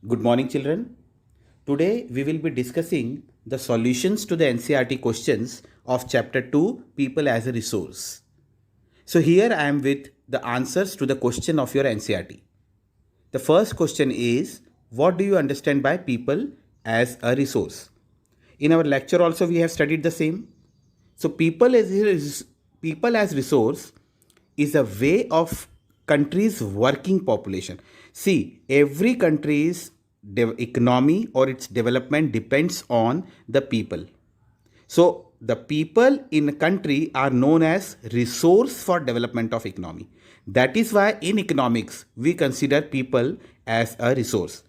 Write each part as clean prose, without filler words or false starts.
Good morning, children. Today we will be discussing the solutions to the NCERT questions of Chapter 2 People as a Resource. So, here I am with the answers to the question of your NCERT. The first question is, what do you understand by people as a resource? In our lecture also we have studied the same. So people as resource is a way of country's working population. See, every country's economy or its development depends on the people. So the people in a country are known as resource for development of economy. That is why in economics we consider people as a resource,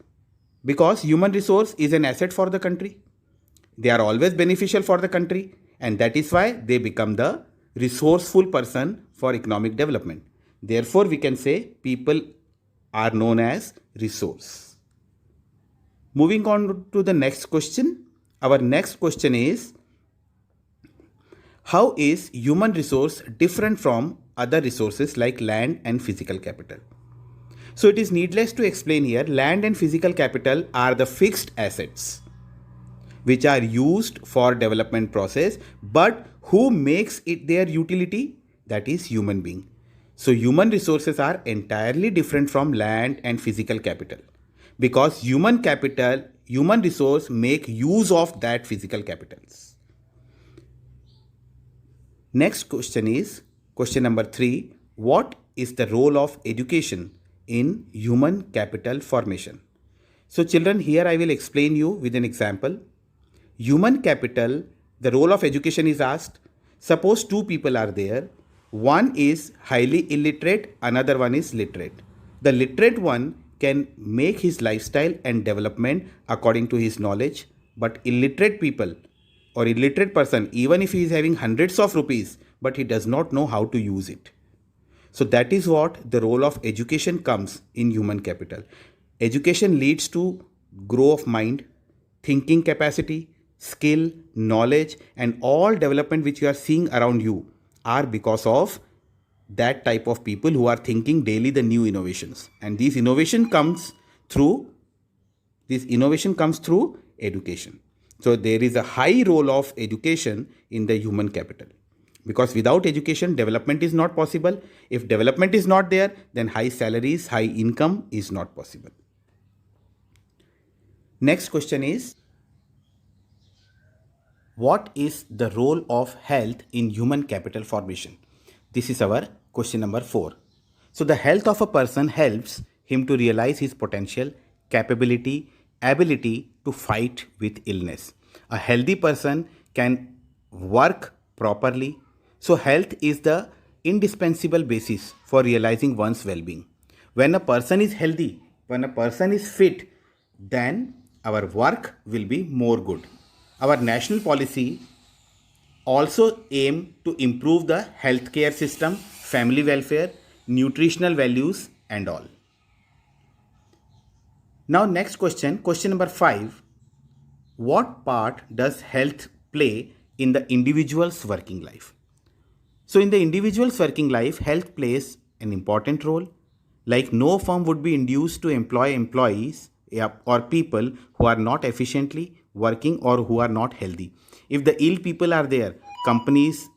because human resource is an asset for the country. They are always beneficial for the country, and that is why they become the resourceful person for economic development. Therefore, we can say people are known as resource. Moving on to the next question. Our next question is, how is human resource different from other resources like land and physical capital? So it is needless to explain here, land and physical capital are the fixed assets which are used for development process, but who makes it their utility? That is human being. So human resources are entirely different from land and physical capital, because human resource make use of that physical capitals. Next question is question number 3. What is the role of education in human capital formation? So children, here I will explain you with an example. Human capital, the role of education is asked. Suppose two people are there. One is highly illiterate, another one is literate. The literate one can make his lifestyle and development according to his knowledge, but illiterate people or illiterate person, even if he is having hundreds of rupees, but he does not know how to use it. So that is what the role of education comes in human capital. Education leads to growth of mind, thinking capacity, skill, knowledge, and all development which you are seeing around you are because of that type of people who are thinking daily the new innovations. And this innovation comes through education. So there is a high role of education in the human capital, because without education development is not possible. If development is not there, then high salaries, high income is not possible. Next question is, what is the role of health in human capital formation? This is our question number 4. So the health of a person helps him to realize his potential, capability, ability to fight with illness. A healthy person can work properly. So health is the indispensable basis for realizing one's well-being. When a person is healthy, when a person is fit, then our work will be more good. Our national policy also aim to improve the healthcare system, family welfare, nutritional values and all. Now next question number 5. What part does health play in the individual's working life? So in the individual's working life, health plays an important role. Like no firm would be induced to employ employees or people who are not efficiently working or who are not healthy. If the ill people are there, companies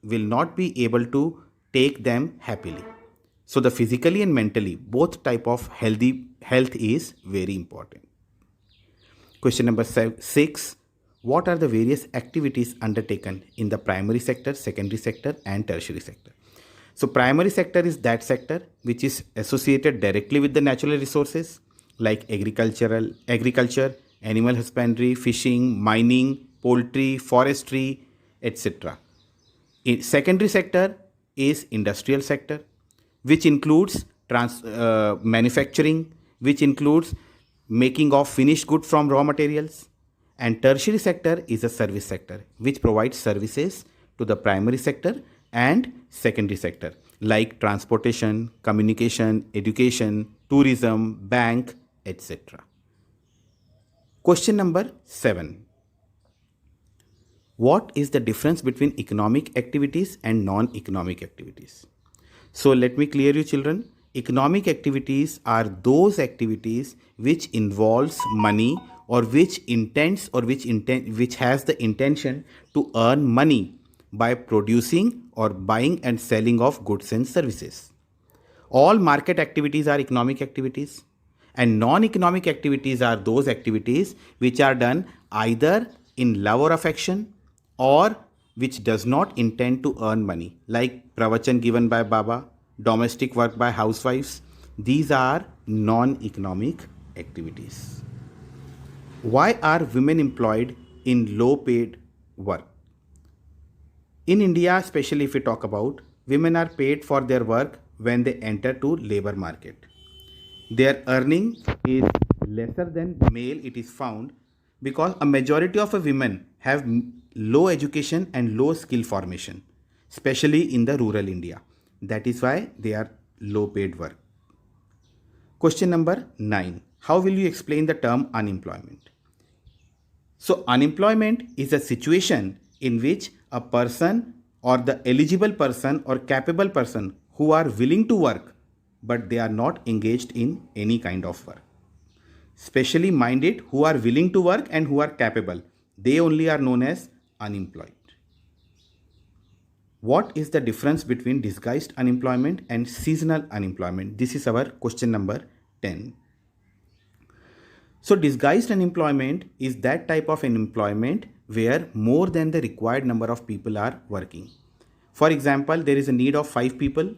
will not be able to take them happily. So the physically and mentally, both type of health is very important. Question number 6. What are the various activities undertaken in the primary sector, secondary sector and tertiary sector? So primary sector is that sector which is associated directly with the natural resources like agriculture, animal husbandry, fishing, mining, poultry, forestry, etc. Secondary sector is industrial sector, which includes manufacturing, which includes making of finished good from raw materials. And tertiary sector is a service sector which provides services to the primary sector and secondary sector like transportation, communication, education, tourism, bank, etc. Question number 7. What is the difference between economic activities and non-economic activities? So let me clear you children. Economic activities are those activities which involves money or which has the intention to earn money by producing or buying and selling of goods and services. All market activities are economic activities, and non-economic activities are those activities which are done either in love or affection or which does not intend to earn money, like pravachan given by Baba, domestic work by housewives. These are non-economic activities. Why are women employed in low paid work? In India, especially if we talk about, women are paid for their work when they enter to labor market. Their earning is lesser than male, it is found, because a majority of women have low education and low skill formation, especially in the rural India. That is why they are low paid work. Question number 9. How will you explain the term unemployment? So, unemployment is a situation in which a person or the eligible person or capable person who are willing to work but they are not engaged in any kind of work. Specially minded who are willing to work and who are capable, they only are known as unemployed. What is the difference between disguised unemployment and seasonal unemployment? This is our question number 10. So, disguised unemployment is that type of unemployment where more than the required number of people are working. For example, there is a need of 5 people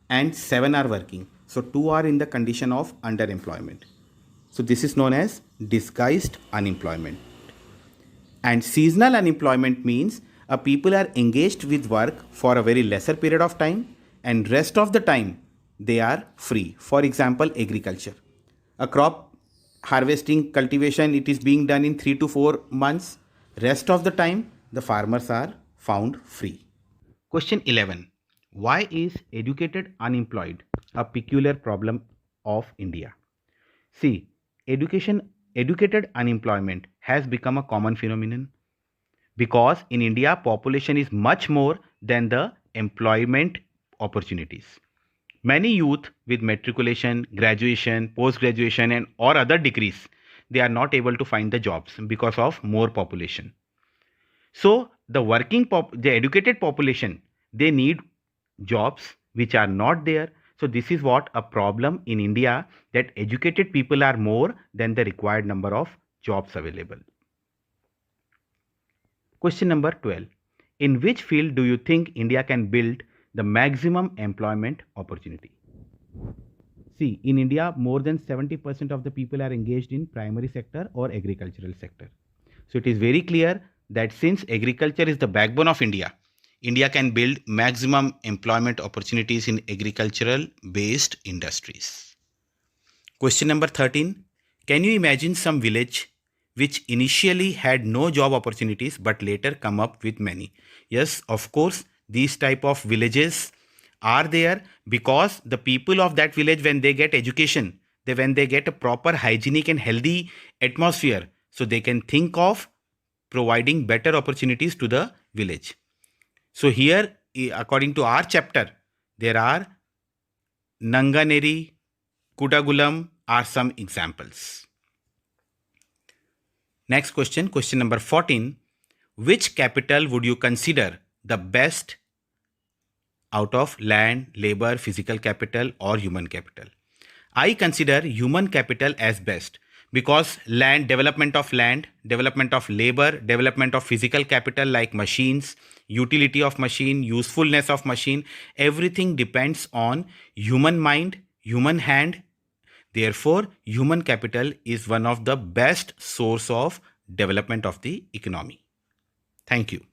and 7 are working. So, 2 are in the condition of underemployment. So, this is known as disguised unemployment. And seasonal unemployment means people are engaged with work for a very lesser period of time and rest of the time they are free. For example, agriculture. A crop harvesting, cultivation, it is being done in 3 to 4 months. Rest of the time the farmers are found free. Question 11. Why is educated unemployed a peculiar problem of India? See, educated unemployment has become a common phenomenon because in India population is much more than the employment opportunities. Many youth with matriculation, graduation, post-graduation and or other degrees, they are not able to find the jobs because of more population. So the educated population, they need jobs which are not there. So this is what a problem in India, that educated people are more than the required number of jobs available. Question number 12. In which field do you think India can build the maximum employment opportunity? See, in India, more than 70% of the people are engaged in primary sector or agricultural sector. So it is very clear that since agriculture is the backbone of India, India can build maximum employment opportunities in agricultural based industries. Question number 13. Can you imagine some village which initially had no job opportunities but later come up with many? Yes, of course, these type of villages are there because the people of that village, when they get education, when they get a proper hygienic and healthy atmosphere, so they can think of providing better opportunities to the village. So here, according to our chapter, there are Nanganeri, Kudagulam are some examples. Next question, question number 14. Which capital would you consider the best out of land, labor, physical capital or human capital? I consider human capital as best because development of labor, development of physical capital like machines, utility of machine, usefulness of machine, everything depends on human mind, human hand. Therefore, human capital is one of the best source of development of the economy. Thank you.